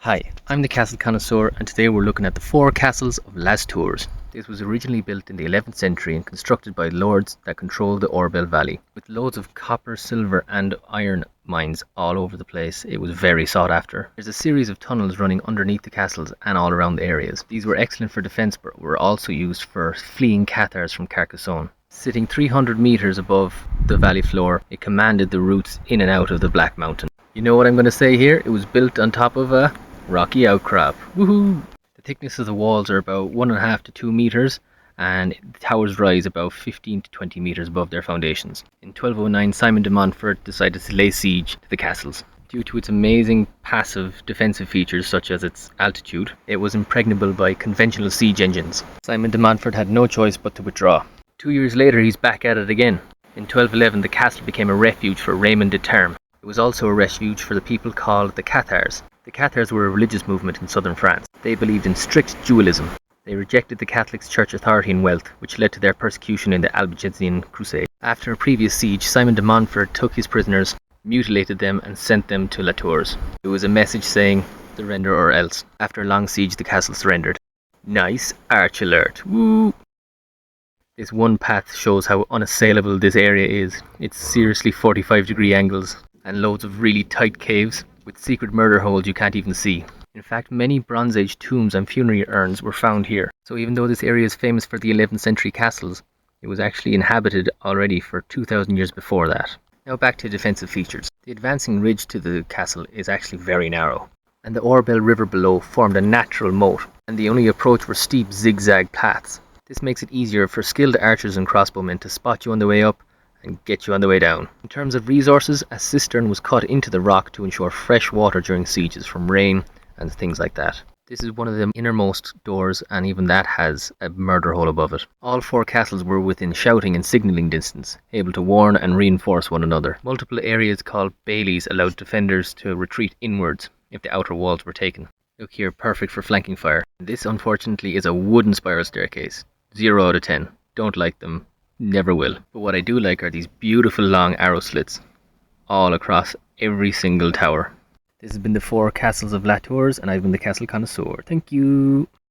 Hi, I'm the Castle Connoisseur, and today we're looking at the 4 castles of Lastours. This was originally built in the 11th century and constructed by lords that controlled the Orbel Valley. With loads of copper, silver and iron mines all over the place, it was very sought after. There's a series of tunnels running underneath the castles and all around the areas. These were excellent for defence but were also used for fleeing Cathars from Carcassonne. Sitting 300 metres above the valley floor, it commanded the routes in and out of the Black Mountain. You know what I'm going to say here? It was built on top of a rocky outcrop. Woohoo! The thickness of the walls are about 1.5 to 2 metres, and the towers rise about 15 to 20 metres above their foundations. In 1209, Simon de Montfort decided to lay siege to the castles. Due to its amazing passive defensive features such as its altitude, it was impregnable by conventional siege engines. Simon de Montfort had no choice but to withdraw. 2 years later, he's back at it again. In 1211, the castle became a refuge for Raymond de Terme. It was also a refuge for the people called the Cathars. The Cathars were a religious movement in southern France. They believed in strict dualism. They rejected the Catholic Church authority and wealth, which led to their persecution in the Albigensian Crusade. After a previous siege, Simon de Montfort took his prisoners, mutilated them and sent them to Lastours. It was a message saying, surrender or else. After a long siege, the castle surrendered. Nice arch alert. Woo! This one path shows how unassailable this area is. It's seriously 45-degree angles and loads of really tight caves with secret murder holes you can't even see. In fact, many Bronze Age tombs and funerary urns were found here. So even though this area is famous for the 11th century castles, it was actually inhabited already for 2,000 years before that. Now back to defensive features. The advancing ridge to the castle is actually very narrow, and the Orbel River below formed a natural moat, and the only approach were steep zigzag paths. This makes it easier for skilled archers and crossbowmen to spot you on the way up and get you on the way down. In terms of resources, a cistern was cut into the rock to ensure fresh water during sieges from rain and things like that. This is one of the innermost doors, and even that has a murder hole above it. All 4 castles were within shouting and signalling distance, able to warn and reinforce one another. Multiple areas called baileys allowed defenders to retreat inwards if the outer walls were taken. Look here, perfect for flanking fire. This unfortunately is a wooden spiral staircase. 0 out of 10. Don't like them. Never will. But what I do like are these beautiful long arrow slits all across every single tower. This has been the 4 castles of Lastours, and I've been the Castle Connoisseur. Thank you.